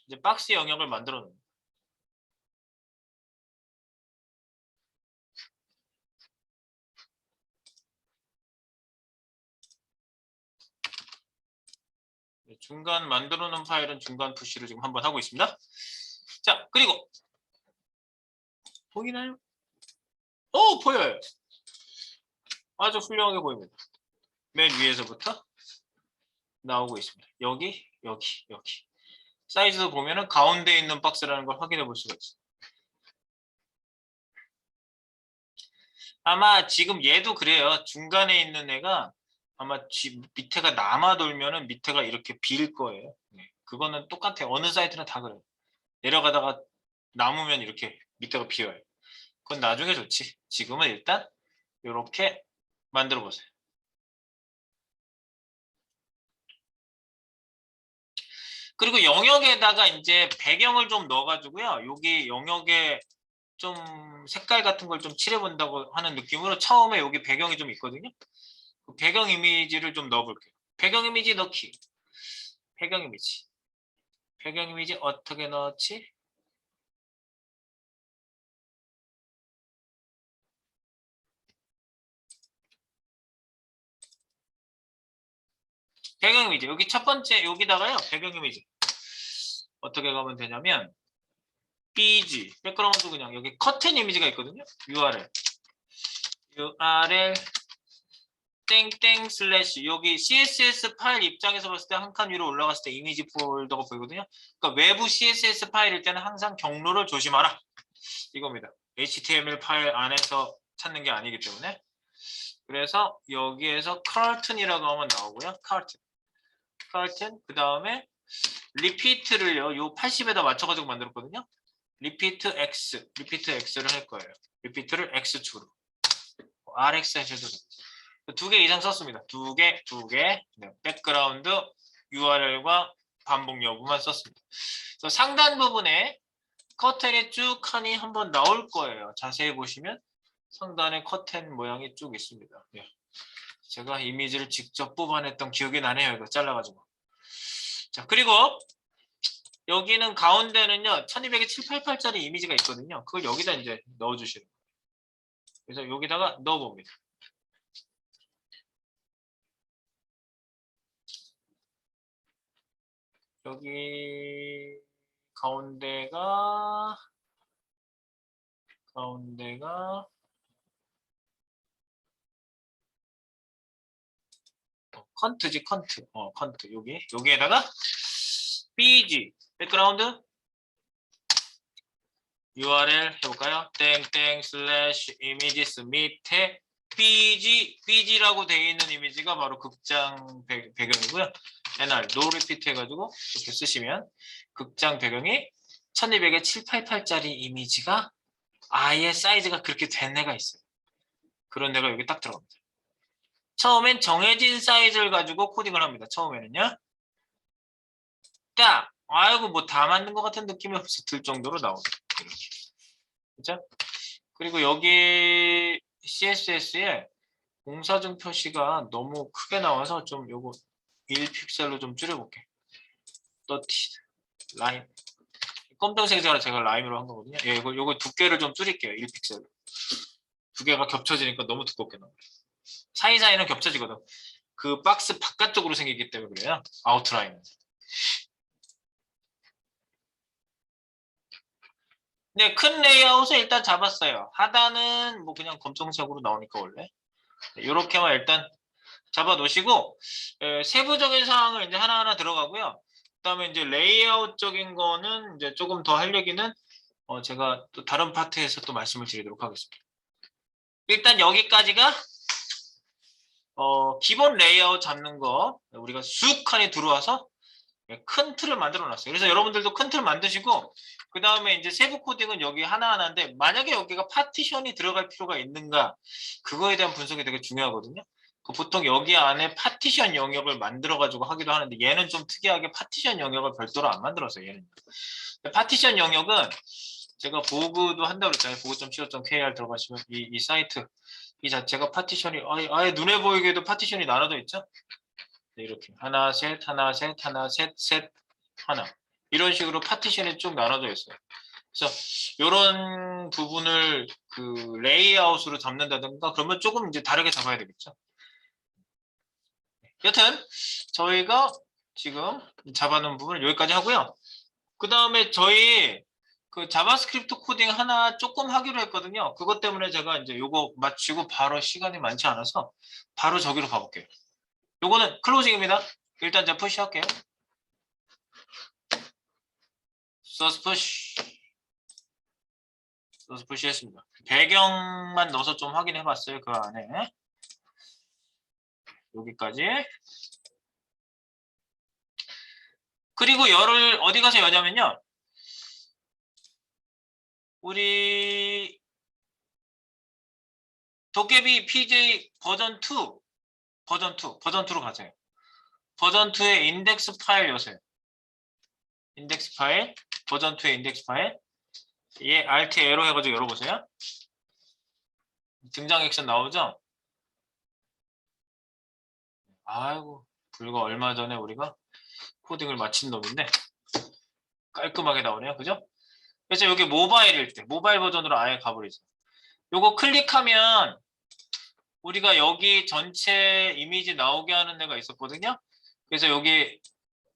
S1: 이제 박스 영역을 만들어 놓는 중간 만들어 놓은 파일은 중간 푸시를 지금 한번 하고 있습니다. 자, 그리고 보이나요? 보여요. 아주 훌륭하게 보입니다. 맨 위에서부터 나오고 있습니다. 여기, 여기, 여기. 사이즈도 보면은 가운데 있는 박스라는 걸 확인해 볼 수가 있어요. 아마 지금 얘도 그래요. 중간에 있는 애가 아마 밑에가 남아 돌면은 밑에가 이렇게 빌 거예요. 네. 그거는 똑같아요. 어느 사이트는 다 그래요. 내려가다가 남으면 이렇게 밑에가 비어요. 그건 나중에 좋지. 지금은 일단 이렇게 만들어 보세요. 그리고 영역에다가 이제 배경을 좀 넣어가지고요. 여기 영역에 좀 색깔 같은 걸 좀 칠해본다고 하는 느낌으로 처음에 여기 배경이 좀 있거든요. 그 배경 이미지를 좀 넣어볼게요. 배경 이미지 넣기. 배경 이미지. 배경 이미지 어떻게 넣었지? 배경 이미지. 여기 첫 번째 여기다가요. 배경 이미지. 어떻게 가면 되냐면 BG 백그라운드 그냥 여기 커튼 이미지가 있거든요. URL 땡땡 슬래시 여기 CSS 파일 입장에서 봤을 때 한 칸 위로 올라갔을 때 이미지 폴더가 보이거든요. 그러니까 외부 CSS 파일일 때는 항상 경로를 조심하라. 이겁니다. HTML 파일 안에서 찾는 게 아니기 때문에. 그래서 여기에서 curtain이라고 하면 나오고요. curtain. 그 다음에 repeat를요. 요 80에다 맞춰가지고 만들었거든요. repeat x를 할 거예요. repeat를 x축으로. rx 하셔도 됩니다. 2개 이상 썼습니다. 2개. 네, 백그라운드 URL과 반복 여부만 썼습니다. 그래서 상단 부분에 커튼이 쭉 칸이 한번 나올 거예요. 자세히 보시면 상단에 커튼 모양이 쭉 있습니다. 네. 제가 이미지를 직접 뽑아냈던 기억이 나네요. 이거 잘라가지고. 자, 그리고 여기는 가운데는요. 1200에 788짜리 이미지가 있거든요. 그걸 여기다 이제 넣어주시는 거예요. 그래서 여기다가 넣어봅니다. 여기 가운데가 컨트 여기에다가 BG 백그라운드 URL 해볼까요? 땡땡 슬래시 이미지스 밑에 BG라고 되어 있는 이미지가 바로 극장 배경이고요. NR no repeat 해가지고 이렇게 쓰시면 극장 배경이 1200에 788짜리 이미지가 아예 사이즈가 그렇게 된 애가 있어요. 그런 애가 여기 딱 들어갑니다. 처음엔 정해진 사이즈를 가지고 코딩을 합니다. 처음에는요. 딱 아이고 뭐 다 만든 것 같은 느낌이 없어 들 정도로 나옵니다. 이렇게. 그죠? 그리고 여기 CSS에 공사중 표시가 너무 크게 나와서 좀 요거 1픽셀로 좀 줄여볼게. 더티 라임 검정색이라 제가 라임으로 한 거거든요. 예, 요거 두께를 좀 줄일게요. 1픽셀로. 두 개가 겹쳐지니까 너무 두껍게 나와요. 사이사이는 겹쳐지거든. 그 박스 바깥쪽으로 생기기 때문에 그래요. 아웃라인은. 네, 큰 레이아웃을 일단 잡았어요. 하단은 뭐 그냥 검정색으로 나오니까 원래. 이렇게만 일단 잡아 놓으시고 세부적인 사항을 이제 하나하나 들어가고요. 그다음에 이제 레이아웃적인 거는 이제 조금 더 할 얘기는 제가 또 다른 파트에서 또 말씀을 드리도록 하겠습니다. 일단 여기까지가 기본 레이아웃 잡는 거 우리가 쑥 칸이 들어와서 큰 틀을 만들어 놨어요. 그래서 여러분들도 큰 틀 만드시고 그 다음에 이제 세부 코딩은 여기 하나하나인데 만약에 여기가 파티션이 들어갈 필요가 있는가 그거에 대한 분석이 되게 중요하거든요. 보통 여기 안에 파티션 영역을 만들어 가지고 하기도 하는데 얘는 좀 특이하게 파티션 영역을 별도로 안 만들었어요. 얘는 파티션 영역은 제가 보그도 한다고 그랬잖아요. 보그.co.kr 들어가시면 이 사이트 이 자체가 파티션이 아예 눈에 보이게도 파티션이 나눠져 있죠. 네, 이렇게 하나 셋 하나 이런 식으로 파티션이 쭉 나눠져 있어요. 그래서 이런 부분을 그 레이아웃으로 잡는다든가 그러면 조금 이제 다르게 잡아야 되겠죠. 여튼 저희가 지금 잡아놓은 부분을 여기까지 하고요. 그 다음에 저희 그 자바스크립트 코딩 하나 조금 하기로 했거든요. 그것 때문에 제가 이제 요거 마치고 바로 시간이 많지 않아서 바로 저기로 가볼게요. 요거는 클로징입니다. 일단 제가 푸시할게요. 소스 푸시 했습니다. 배경만 넣어서 좀 확인해봤어요. 그 안에 여기까지. 그리고 열을 어디 가서 여냐면요. 우리 도깨비 PJ 버전 2로 가세요. 버전 2의 인덱스 파일 여세요. 인덱스 파일, 버전 2의 인덱스 파일. 얘 Alt A로 해가지고 열어보세요. 등장 액션 나오죠? 아이고, 불과 얼마 전에 우리가 코딩을 마친 놈인데 깔끔하게 나오네요. 그죠? 그래서 여기 모바일일 때, 모바일 버전으로 아예 가버리죠. 요거 클릭하면 우리가 여기 전체 이미지 나오게 하는 데가 있었거든요. 그래서 여기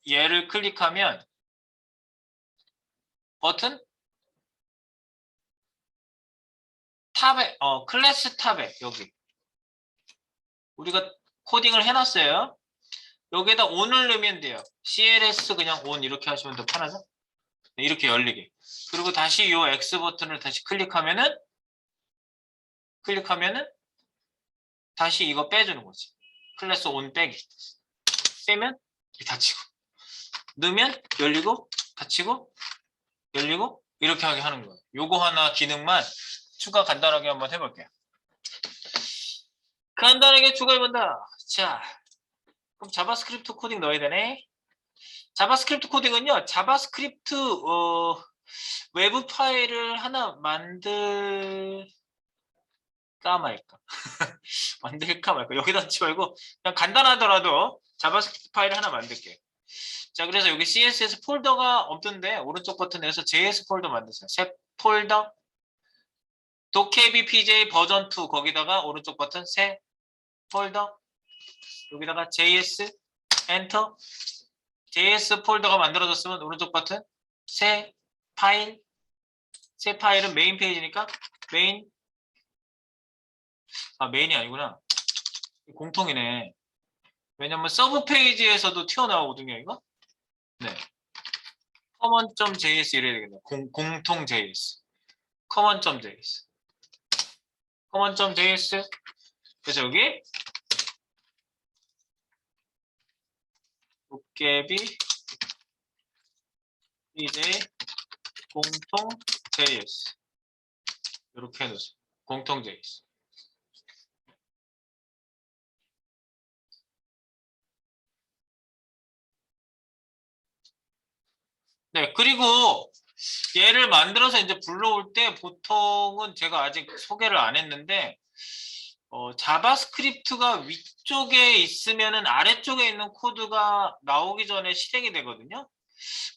S1: 얘를 클릭하면 버튼 탑에 클래스 탑에 여기 우리가 코딩을 해놨어요. 여기에다 on을 넣으면 돼요. CLS 그냥 on 이렇게 하시면 더 편하죠? 네, 이렇게 열리게. 그리고 다시 이 X 버튼을 다시 클릭하면은 다시 이거 빼주는 거지. 클래스 on 빼기. 빼면 닫히고, 넣으면 열리고 닫히고 열리고 이렇게 하게 하는 거예요. 요거 하나 기능만 추가 간단하게 한번 해볼게요. 간단하게 추가해본다. 자, 그럼 자바스크립트 코딩 넣어야 되네. 자바스크립트 코딩은요, 자바스크립트 외부 파일을 하나 만들까 말까. 만들까 말까. 여기다 넣지 말고 그냥 간단하더라도 자바스크립트 파일을 하나 만들게요. 자, 그래서 여기 CSS 폴더가 없던데 오른쪽 버튼에서 JS 폴더 만드세요. 새 폴더 도깨비 PJ 버전 2 거기다가 오른쪽 버튼 새 폴더 여기다가 JS 엔터. JS 폴더가 만들어졌으면 오른쪽 버튼 새 파일은 메인 페이지니까 메인이 아니구나. 공통이네. 왜냐면 서브 페이지에서도 튀어나오거든요, 이거. 네. common.js 이래야 되겠네. 공통 JS. common.js. 그래서 여기 도깨비 PJ 공통 JS 이렇게 해놓으세요. 공통 JS. 네, 그리고 얘를 만들어서 이제 불러올 때 보통은 제가 아직 소개를 안 했는데 자바스크립트가 위쪽에 있으면은 아래쪽에 있는 코드가 나오기 전에 실행이 되거든요.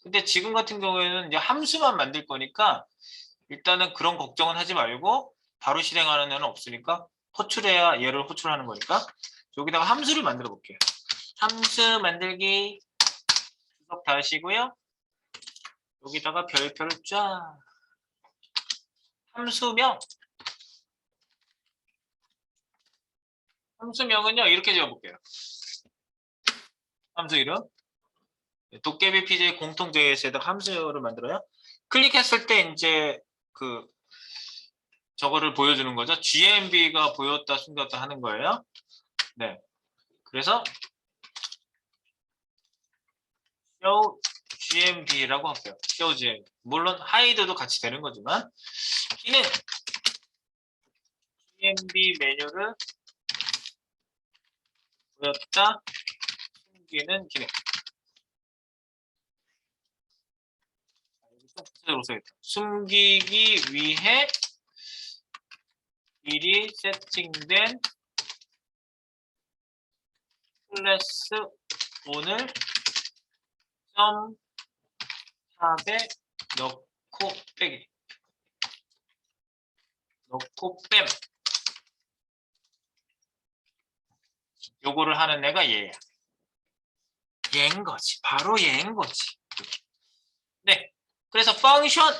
S1: 근데 지금 같은 경우에는 이제 함수만 만들 거니까 일단은 그런 걱정은 하지 말고 바로 실행하는 애는 없으니까 호출해야 얘를 호출하는 거니까 여기다가 함수를 만들어 볼게요. 함수 만들기 주석 다 하시고요. 여기다가 별표를 쫙 함수명은요 이렇게 지어볼게요. 함수 이름 도깨비 PJ 공통 JS에다 함수를 만들어요. 클릭했을 때 이제 저거를 보여주는 거죠. GMB가 보였다 숨겼다 하는 거예요. 네. 그래서 show GMB라고 할게요. show GMB. 물론 hide도 같이 되는 거지만 기능 GMB 메뉴를 보였다 숨기는 기능. 숨기기 위해 미리 세팅된 클래스 오늘 탑에 넣고 빼기 넣고 뺨 요거를 하는 애가 얘야. 얘인 거지. 바로 얘인 거지. 네. 그래서 펑션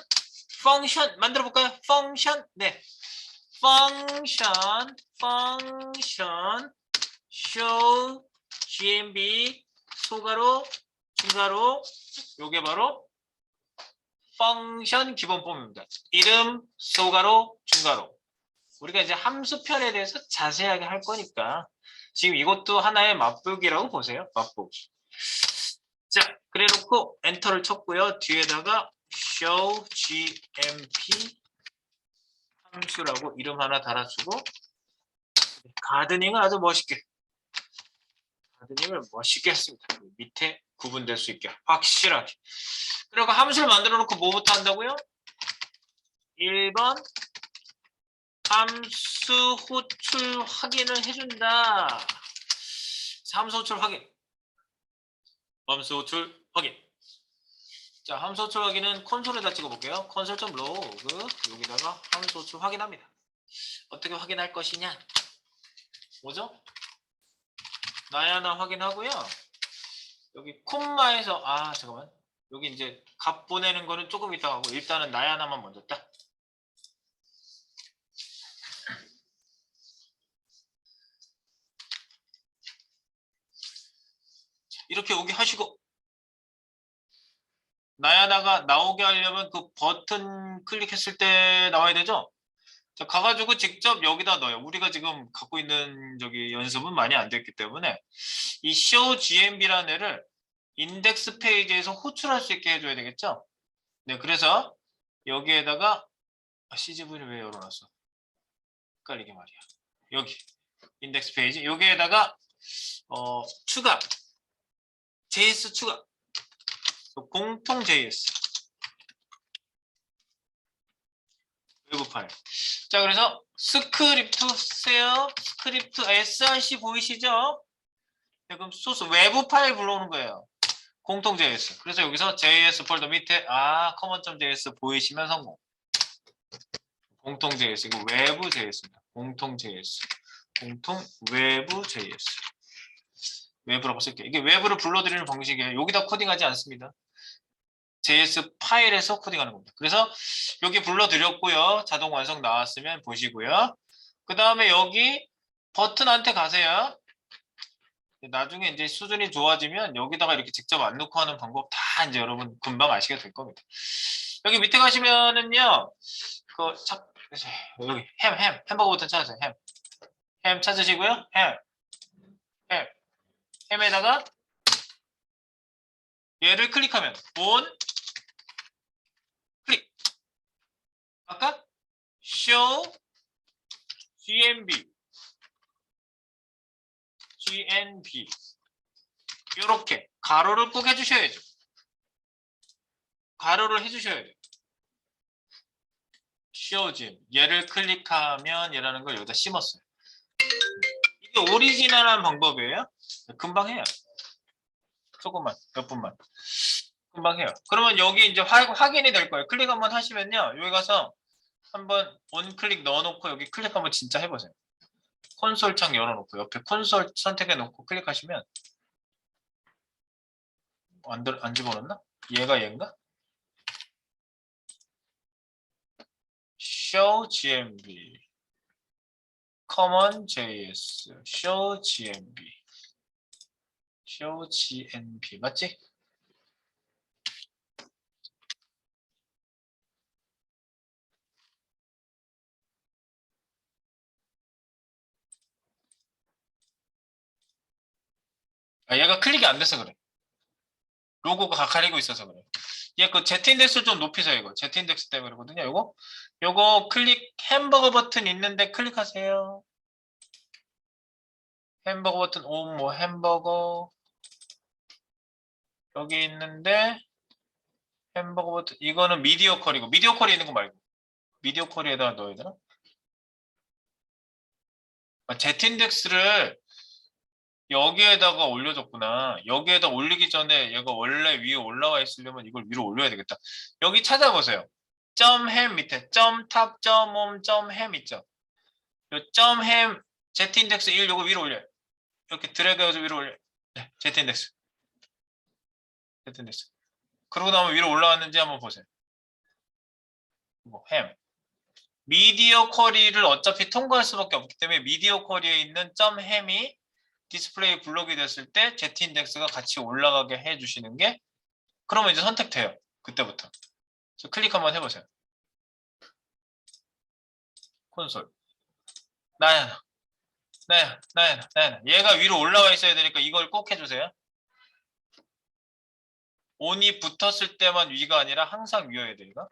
S1: 펑션 만들어 볼까요? 펑션. 네. 펑션 show GMB 소가로 중가로 요게 바로 펑션 기본 폼입니다. 이름 소가로 중가로. 우리가 이제 함수편에 대해서 자세하게 할 거니까 지금 이것도 하나의 맛보기라고 보세요. 맛보기. 자, 그래 놓고 엔터를 쳤고요. 뒤에다가 show gmp 함수라고 이름 하나 달아주고 가드닝을 아주 멋있게 가드닝을 멋있게 했습니다. 밑에 구분될 수 있게 확실하게. 그리고 함수를 만들어 놓고 뭐부터 한다고요? 1번 함수 호출 확인을 해준다. 함수 호출 확인. 함수 호출 확인. 자, 함수 호출 확인은 콘솔에다 찍어볼게요. 콘솔.로그 여기다가 함수 호출 확인합니다. 어떻게 확인할 것이냐? 뭐죠? 나야나 확인하고요. 여기 콤마에서 잠깐만. 여기 이제 값 보내는 거는 조금 이따 하고 일단은 나야나만 먼저 딱. 이렇게 여기 하시고 나야나가 나오게 하려면 그 버튼 클릭했을 때 나와야 되죠? 자, 가가지고 직접 여기다 넣어요. 우리가 지금 갖고 있는 저기 연습은 많이 안 됐기 때문에 이 show GMB라는 애를 인덱스 페이지에서 호출할 수 있게 해줘야 되겠죠? 네, 그래서 여기에다가 CGV를 왜 열어놨어? 헷갈리게 말이야. 여기 인덱스 페이지 여기에다가 추가 JS 추가 공통 JS 외부 파일. 자, 그래서 스크립트 세요. 스크립트 src 보이시죠? 네, 그럼 소스 외부 파일 불러오는 거예요. 공통 JS. 그래서 여기서 JS 폴더 밑에 common.js 보이시면 성공. 공통 JS 이거 외부 JS입니다. 공통 JS. 공통 외부 JS. 외부라고 쓸게요. 이게 외부를 불러드리는 방식이에요. 여기다 코딩하지 않습니다. JS 파일에서 코딩하는 겁니다. 그래서 여기 불러드렸고요. 자동 완성 나왔으면 보시고요. 그 다음에 여기 버튼한테 가세요. 나중에 이제 수준이 좋아지면 여기다가 이렇게 직접 안 넣고 하는 방법 다 이제 여러분 금방 아시게 될 겁니다. 여기 밑에 가시면은요, 여기 햄버거 버튼 찾으세요. 햄 찾으시고요. 햄에다가 얘를 클릭하면 클릭. 아까 show GMB 이렇게 가로를 꼭 해주셔야죠. 가로를 해주셔야 돼요. show GMB 얘를 클릭하면 얘라는 걸 여기다 심었어요. 이게 오리지널한 방법이에요. 금방 해요. 조금만 몇 분만 금방 해요. 그러면 여기 이제 확인이 될 거예요. 클릭 한번 하시면요. 여기 가서 한번 원클릭 넣어놓고 여기 클릭 한번 진짜 해보세요. 콘솔 창 열어놓고 옆에 콘솔 선택해 놓고 클릭하시면 안 집어넣나? 얘인가? show gmb common js show gnb 맞지? 얘가 클릭이 안 돼서 그래. 로고가 가리고 있어서 그래. 얘 그 Z인덱스 좀 높이세요. 이거 Z인덱스 때문에 그러거든요. 요거 클릭 햄버거 버튼 있는데 클릭하세요. 햄버거 버튼 햄버거 여기 있는데 햄버거 버튼 이거는 미디어 컬이고 미디어 컬이 있는 거 말고 미디어 컬에다 넣어야 되나? Z인덱스를 여기에다가 올려줬구나. 여기에다 올리기 전에 얘가 원래 위에 올라와 있으려면 이걸 위로 올려야 되겠다. 여기 찾아보세요. 점 밑에 탑 점 있죠. 요 Z인덱스 1 요거 위로 올려요. 이렇게 드래그해서 위로 올려요. 네, Z인덱스. 그러고 나면 위로 올라왔는지 한번 보세요. 뭐 햄. 미디어 쿼리를 어차피 통과할 수밖에 없기 때문에 미디어 쿼리에 있는 점 햄이 디스플레이 블록이 됐을 때 z인덱스가 같이 올라가게 해주시는 게 그러면 이제 선택돼요. 그때부터. 클릭 한번 해보세요. 콘솔. 나야. 얘가 위로 올라와 있어야 되니까 이걸 꼭 해주세요. 온이 붙었을 때만 위가 아니라 항상 위여야 돼, 이거.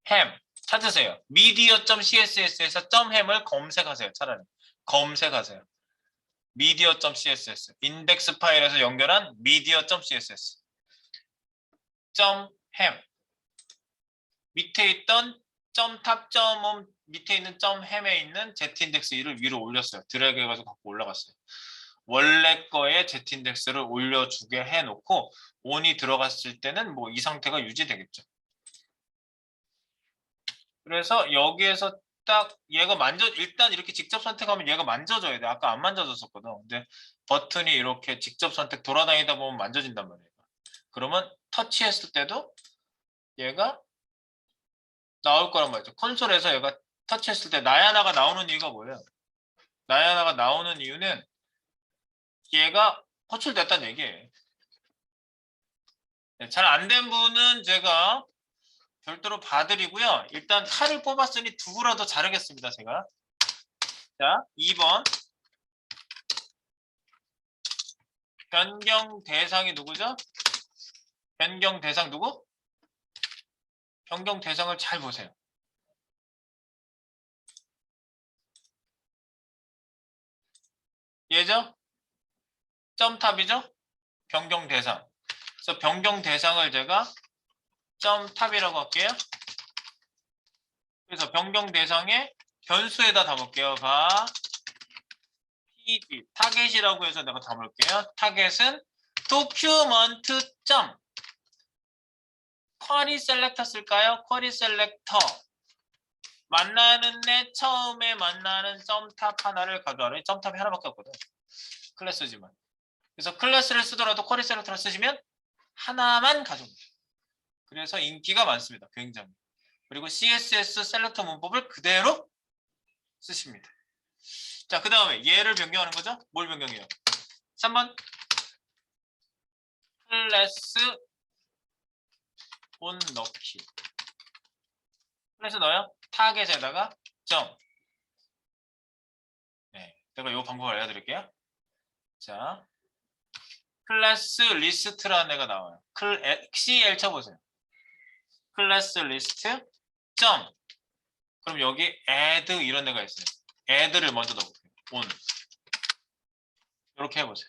S1: 햄 찾으세요. media.css에서 .햄을 검색하세요. 차라리 검색하세요. media.css 인덱스 파일에서 연결한 media.css .햄 밑에 있던 .탑 .홈 밑에 있는 .햄에 있는 z인덱스 2를 위로 올렸어요. 드래그 해가지고 갖고 올라갔어요. 원래 거에 z인덱스를 올려주게 해놓고 온이 들어갔을 때는 뭐 이 상태가 유지되겠죠. 그래서 여기에서 딱 얘가 일단 이렇게 직접 선택하면 얘가 만져져야 돼. 아까 안 만져졌었거든. 근데 버튼이 이렇게 직접 선택 돌아다니다 보면 만져진단 말이에요. 그러면 터치했을 때도 얘가 나올 거란 말이죠. 콘솔에서 얘가 터치했을 때 나야나가 나오는 이유가 뭐예요? 나야나가 나오는 이유는 얘가 호출됐다는 얘기예요. 잘 안 된 분은 제가 별도로 봐드리고요. 일단 칼을 뽑았으니 두부라도 자르겠습니다. 제가. 자, 2번. 변경 대상이 누구죠? 변경 대상 누구? 변경 대상을 잘 보세요. 얘죠? 점탑이죠? 변경 대상. 그래서 변경 대상을 제가 점탑이라고 할게요. 그래서 변경 대상에 변수에다 담을게요. PD 타겟이라고 해서 내가 담을게요. 타겟은 document 점 쿼리 셀렉터 쓸까요? 쿼리 셀렉터 만나는 애 처음에 만나는 점탑 하나를 가져와라. 점탑이 하나밖에 없거든. 클래스지만. 그래서 클래스를 쓰더라도 쿼리 셀렉터를 쓰시면 하나만 가져옵니다. 그래서 인기가 많습니다. 굉장히. 그리고 CSS 셀렉터 문법을 그대로 쓰십니다. 자, 그 다음에 얘를 변경하는 거죠? 뭘 변경해요? 3번 클래스 온 넣기. 클래스 넣어요? 타겟에다가 점. 네, 제가 이 방법을 알려드릴게요. 자, 클래스 리스트라는 애가 나와요. CL 쳐보세요. 클래스 리스트 점. 그럼 여기 add 이런 애가 있어요. add를 먼저 넣어볼게요. on. 이렇게 해보세요.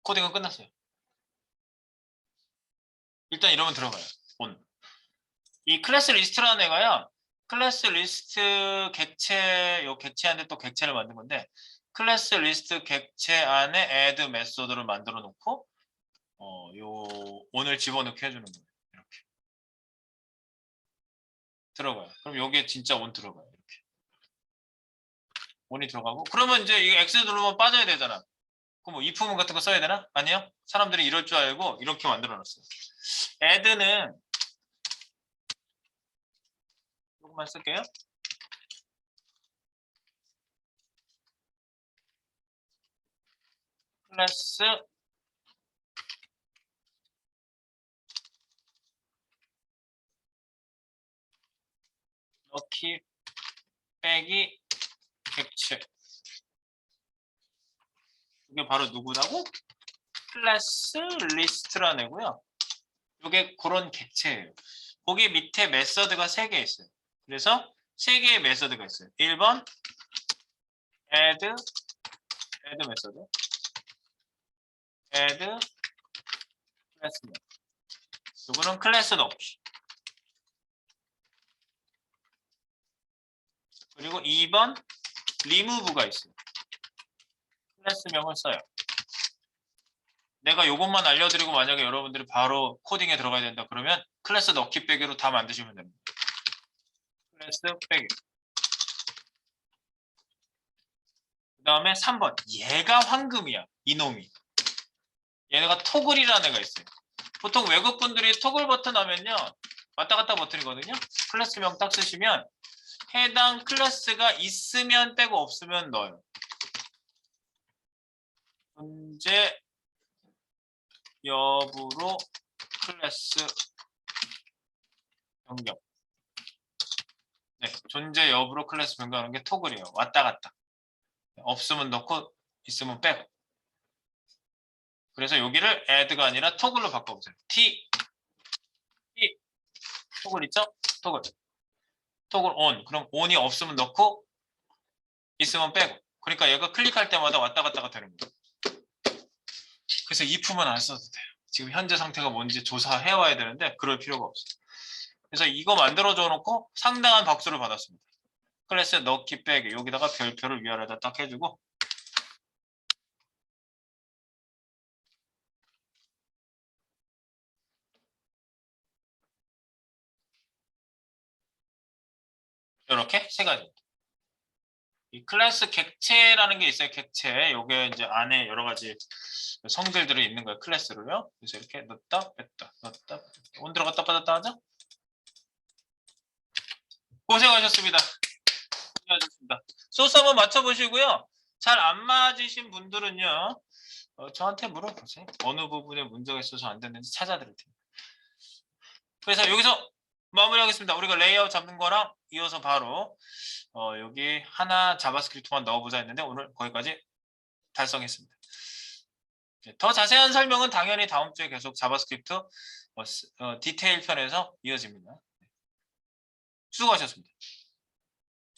S1: 코딩은 끝났어요. 일단 이러면 들어가요. on. 이 클래스 리스트라는 애가요. 클래스 리스트 객체, 요 객체한테 또 객체를 만든 건데 클래스 리스트 객체 안에 add 메소드를 만들어 놓고 요 on을 집어넣게 해주는 거예요. 이렇게 들어가요. 그럼 여기에 진짜 on 들어가요. 이렇게 on이 들어가고 그러면 이제 이거 X 누르면 빠져야 되잖아. 그럼 뭐 if문 같은 거 써야 되나? 아니요. 사람들이 이럴 줄 알고 이렇게 만들어 놨어요. add는 조금만 쓸게요. 클래스 넣기 빼기 객체. 이게 바로 누구라고? 클래스 리스트라는 애고요. 이게 그런 객체예요. 거기 밑에 메서드가 3개 있어요. 그래서 3개의 메서드가 있어요. 1번 add 메서드 add 클래스 이거는 클래스 넣기. 그리고 2번 remove가 있어요. 클래스명을 써요. 내가 이것만 알려드리고 만약에 여러분들이 바로 코딩에 들어가야 된다 그러면 클래스 넣기 빼기로 다 만드시면 됩니다. 클래스 빼기. 그 다음에 3번 얘가 황금이야. 이놈이. 얘네가 토글이라는 애가 있어요. 보통 외국 분들이 토글 버튼 하면요. 왔다 갔다 버튼이거든요. 클래스명 딱 쓰시면 해당 클래스가 있으면 빼고 없으면 넣어요. 존재 여부로 클래스 변경. 네, 존재 여부로 클래스 변경하는 게 토글이에요. 왔다 갔다. 없으면 넣고 있으면 빼고. 그래서 여기를 add가 아니라 토글로 바꿔보세요. T 토글 있죠? 토글 on. 그럼 on이 없으면 넣고 있으면 빼고. 그러니까 얘가 클릭할 때마다 왔다 갔다가 되는 거예요. 그래서 if만 안 써도 돼요. 지금 현재 상태가 뭔지 조사해 와야 되는데 그럴 필요가 없어요. 그래서 이거 만들어줘 놓고 상당한 박수를 받았습니다. 클래스에 넣기 빼기 여기다가 별표를 위아래다 딱 해주고 이렇게 세 가지. 이 클래스 객체라는 게 있어요. 객체. 요게 이제 안에 여러 가지 성질들이 있는 거예요. 클래스로요. 그래서 이렇게 넣었다 뺐다 넣었다 뺐다. 온 들어갔다 빠졌다 하죠? 고생하셨습니다. 고생하셨습니다. 소스 한번 맞춰보시고요. 잘 안 맞으신 분들은요. 저한테 물어보세요. 어느 부분에 문제가 있어서 안 됐는지 찾아드릴 테니까. 그래서 여기서 마무리하겠습니다. 우리가 레이아웃 잡는 거랑 이어서 바로 여기 하나 자바스크립트만 넣어보자 했는데 오늘 거기까지 달성했습니다. 더 자세한 설명은 당연히 다음 주에 계속 자바스크립트 디테일 편에서 이어집니다. 수고하셨습니다.